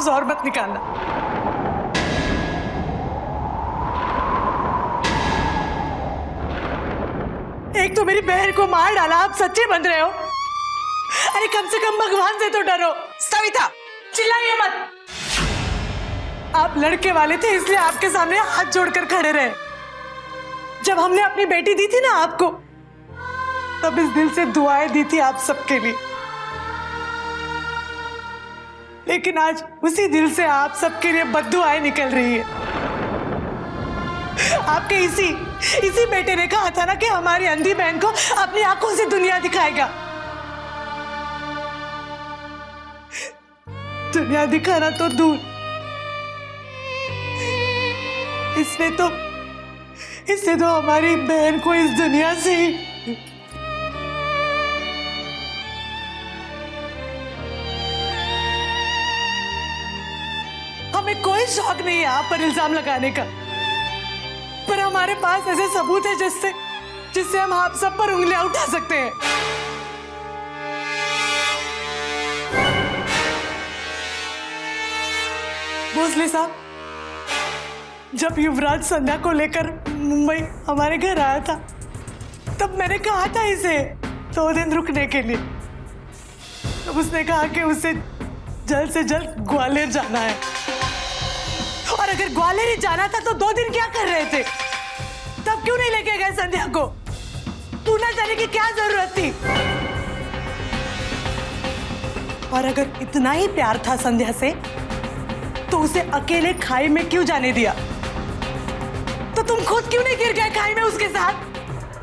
लफ्ज और मत निकालना। एक तो मेरी बहन को मार डाला, आप सच्चे बन रहे हो? अरे कम से कम भगवान से तो डरो। सविता चिल्लाइए मत। आप लड़के वाले थे इसलिए आपके सामने हाथ जोड़कर खड़े रहे। जब हमने अपनी बेटी दी थी ना आपको, तब इस दिल से दुआएं दी थी आप सबके लिए। लेकिन आज उसी दिल से आप सबके लिए बद्दुआएं निकल रही है। आपके इसी बेटे ने कहा था ना कि हमारी अंधी बहन को अपनी आंखों से दुनिया दिखाएगा। दुनिया दिखाना तो दूर, इसने तो हमारी बहन को इस दुनिया से ही हमें कोई शौक नहीं है आप पर इल्जाम लगाने का, पर हमारे पास ऐसे सबूत है जिससे हम आप सब पर उंगलियां उठा सकते हैं। भोसले साहब, जब युवराज संध्या को लेकर मुंबई हमारे घर आया था, तब मैंने कहा था इसे 2 दिन रुकने के लिए। तब उसने कहा कि उसे जल्द से जल्द ग्वालियर जाना है, और अगर ग्वालियर ही जाना था तो 2 दिन क्या कर रहे थे? तब क्यों नहीं लेके गए संध्या को? पूना जाने की क्या जरूरत थी? और अगर इतना ही प्यार था संध्या से, तो उसे अकेले खाई में क्यों जाने दिया? तो तुम खुद क्यों नहीं गिर गए खाई में उसके साथ?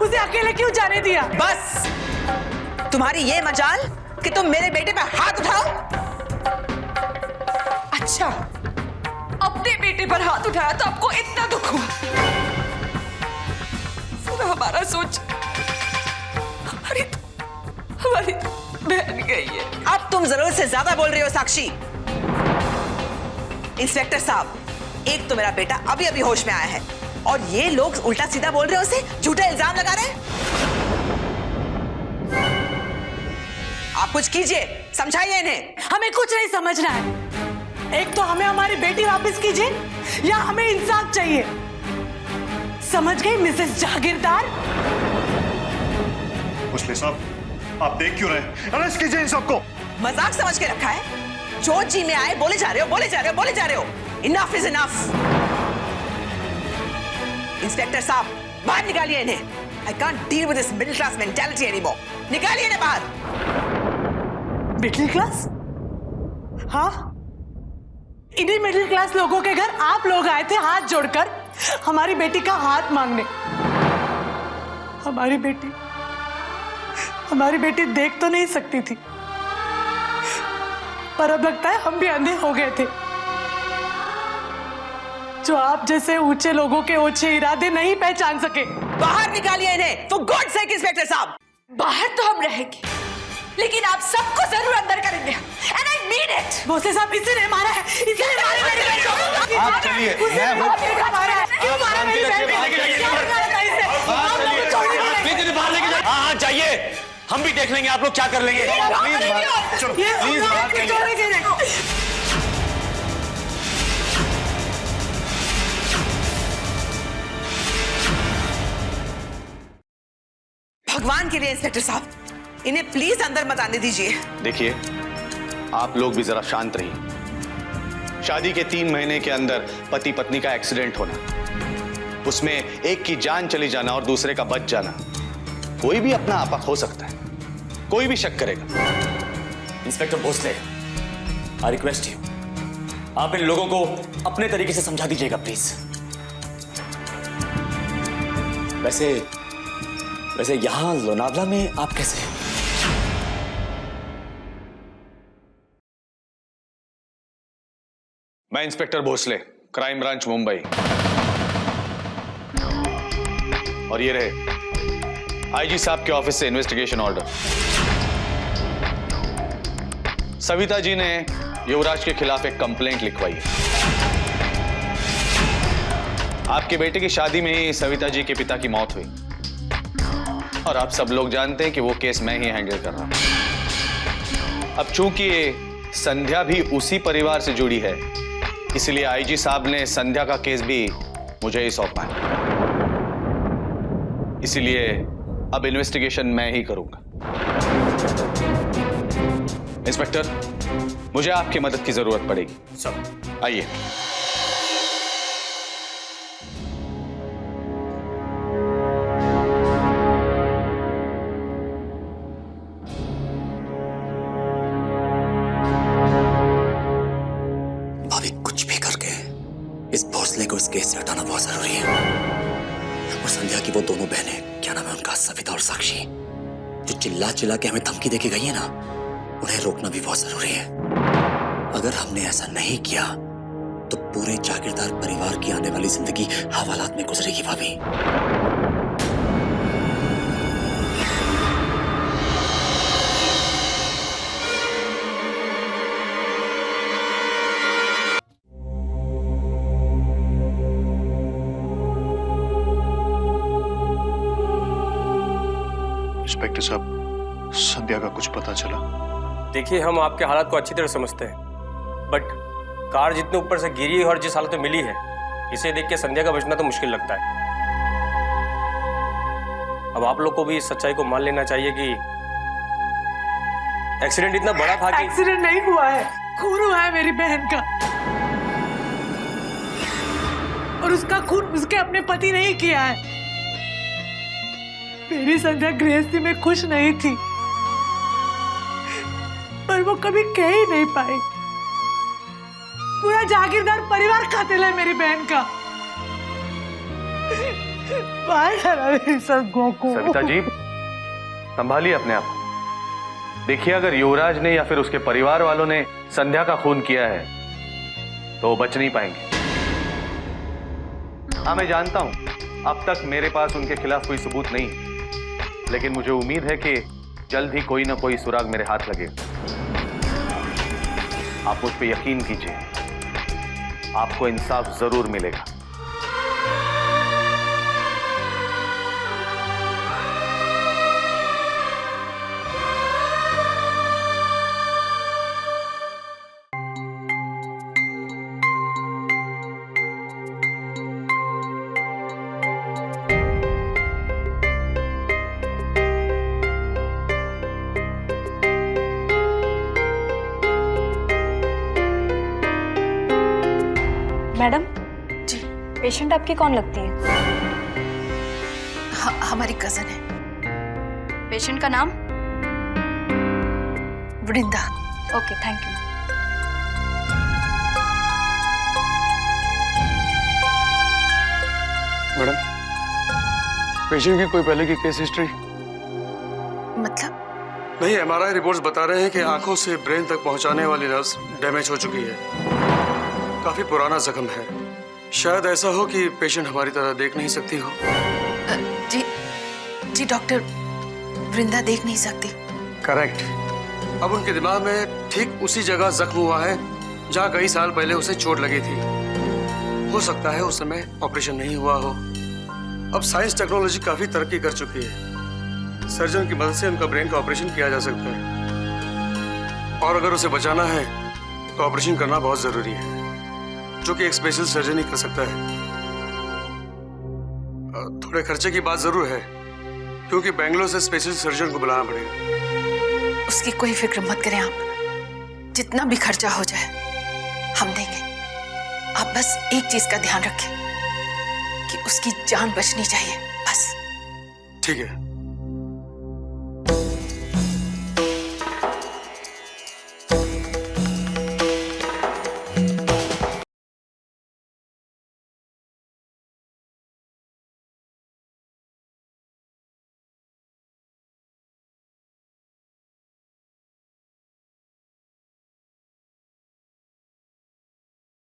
उसे अकेले क्यों जाने दिया? बस, तुम्हारी ये मजाल कि तुम मेरे बेटे पर हाथ उठाओ। अच्छा, अपने बेटे पर हाथ उठाया तो आपको इतना दुख हुआ? हमारा सोच, हमारी बहन गई है। अब तुम जरूरत से ज्यादा बोल रही हो साक्षी। इंस्पेक्टर साहब, एक तो मेरा बेटा अभी अभी होश में आया है, और ये लोग उल्टा सीधा बोल रहे हो, उसे झूठा इल्जाम लगा रहे हैं। आप कुछ कीजिए, समझाइए इन्हें। हमें कुछ नहीं समझना है। एक तो हमें हमारी बेटी वापस कीजिए, या हमें इंसाफ चाहिए। समझ गई मिसेस जागीरदार? भोसले साहब, आप देख क्यों रहे हैं? अरेस्ट कीजिए इन सबको। मजाक समझ के रखा है? जो जी में आए बोले जा रहे हो, बोले जा रहे हो, बोले जा रहे हो। Enough is enough. इंस्पेक्टर साहब, बाहर निकालिए इन्हें। I can't deal with this middle class mentality anymore. निकालिए इन्हें बाहर। Middle class? हाँ, इन्हीं मिडिल क्लास लोगों के घर आप लोग आए थे हाथ जोड़कर हमारी बेटी का हाथ मांगने। हमारी बेटी देख तो नहीं सकती थी, पर अब लगता है हम भी अंधे हो गए थे, जो आप जैसे ऊंचे लोगों के ओछे इरादे नहीं पहचान सके। बाहर निकालिए इन्हें, फॉर गॉड सेक। इंस्पेक्टर साहब, बाहर तो हम रहेंगे, लेकिन आप सबको जरूर अंदर करेंगे, and I mean it. Bhosale साहब, इसी ने मारा है, इसी ने मारा मेरी बहन को। आप चलिए, उसने मारा है। क्यों मारा मेरी बहन को? क्या मारा था इसे? आप लोगों को छोड़ने नहीं देंगे। बाहर लेके जाओ। हाँ जाइए, हम भी देख लेंगे आप लोग क्या कर लेंगे। प्लीज बात करिए। भगवान के लिए इंस्पेक्टर साहब, इन्हें प्लीज अंदर मत आने दीजिए। देखिए, आप लोग भी जरा शांत रहिए। शादी के 3 महीने के अंदर पति पत्नी का एक्सीडेंट होना, उसमें एक की जान चली जाना और दूसरे का बच जाना, कोई भी अपना आपा खो सकता है, कोई भी शक करेगा। Inspector Bhosale, I request you, आप इन लोगों को अपने तरीके से समझा दीजिएगा प्लीज। वैसे यहां लोनावला में आप कैसे हैं? मैं inspector Bhosale, crime branch Mumbai. और ये रहे आईजी साहब के ऑफिस से इन्वेस्टिगेशन ऑर्डर। सविता जी ने युवराज के खिलाफ एक कंप्लेंट लिखवाई है। आपके बेटे की शादी में ही सविता जी के पिता की मौत हुई, और आप सब लोग जानते हैं कि वो केस मैं ही हैंडल कर रहा हूं। अब चूंकि संध्या भी उसी परिवार से जुड़ी है, इसलिए आईजी साहब ने संध्या का केस भी मुझे ही सौंपा है। इसलिए अब इन्वेस्टिगेशन मैं ही करूंगा। इंस्पेक्टर, मुझे आपकी मदद की जरूरत पड़ेगी। सब आइए। भाभी, कुछ भी करके इस भोसले को इस केस से हटाना बहुत जरूरी है। और संध्या की वो दोनों बहनें, क्या नाम है उनका, सविता और साक्षी, जो चिल्ला चिल्ला के हमें धमकी देके गई है ना, उन्हें रोकना भी बहुत जरूरी है। अगर हमने ऐसा नहीं किया तो पूरे जागीरदार परिवार की आने वाली जिंदगी हवालात में गुजरेगी भाभी। इंस्पेक्टर साहब, संध्या का कुछ पता चला? देखिए, हम आपके हालात को अच्छी तरह समझते हैं, बट कार जितने ऊपर से गिरी और जिस हालत में मिली है, इसे देख के संध्या का बचना तो मुश्किल लगता है। अब आप लोग को भी इस सच्चाई को मान लेना चाहिए कि एक्सीडेंट इतना बड़ा था कि एक्सीडेंट नहीं हुआ है, खून हुआ है मेरी बहन का। और उसका खून उसके अपने पति ने ही किया है। मेरी संध्या गृहस्थी में खुश नहीं थी, पर वो कभी कह ही नहीं पाई। पूरा जागीरदार परिवार कातिल है मेरी बहन का। मार डाला मेरी संध्या को। सविता जी, संभालिए अपने आप। देखिए, अगर युवराज ने या फिर उसके परिवार वालों ने संध्या का खून किया है तो वो बच नहीं पाएंगे। हाँ, मैं जानता हूं अब तक मेरे पास उनके खिलाफ कोई सबूत नहीं, लेकिन मुझे उम्मीद है कि जल्द ही कोई ना कोई सुराग मेरे हाथ लगेगा। आप मुझ पे यकीन कीजिए, आपको इंसाफ जरूर मिलेगा। मैडम जी, पेशेंट आपकी कौन लगती है? हमारी कजन है। पेशेंट का नाम? Vrinda. Okay, thank you. Madam, patient की कोई पहले की केस हिस्ट्री? मतलब? नहीं, एमआरआई रिपोर्ट्स बता रहे हैं कि आंखों से ब्रेन तक पहुंचाने वाली नर्व्स डैमेज हो चुकी है। काफी पुराना जख्म है। शायद ऐसा हो कि पेशेंट हमारी तरह देख नहीं सकती हो। जी डॉक्टर, वृंदा देख नहीं सकती। करेक्ट। अब उनके दिमाग में ठीक उसी जगह जख्म हुआ है जहां कई साल पहले उसे चोट लगी थी। हो सकता है उस समय ऑपरेशन नहीं हुआ हो। अब साइंस टेक्नोलॉजी काफी तरक्की कर चुकी है। सर्जन की मदद से उनका ब्रेन का ऑपरेशन किया जा सकता है, और अगर उसे बचाना है तो ऑपरेशन करना बहुत जरूरी है, जो कि एक स्पेशल सर्जन ही कर सकता है। थोड़े खर्चे की बात जरूर है, क्योंकि बेंगलोर से स्पेशल सर्जन को बुलाना पड़ेगा। उसकी कोई फिक्र मत करें आप, जितना भी खर्चा हो जाए हम देंगे। आप बस एक चीज का ध्यान रखें कि उसकी जान बचनी चाहिए, बस। ठीक है।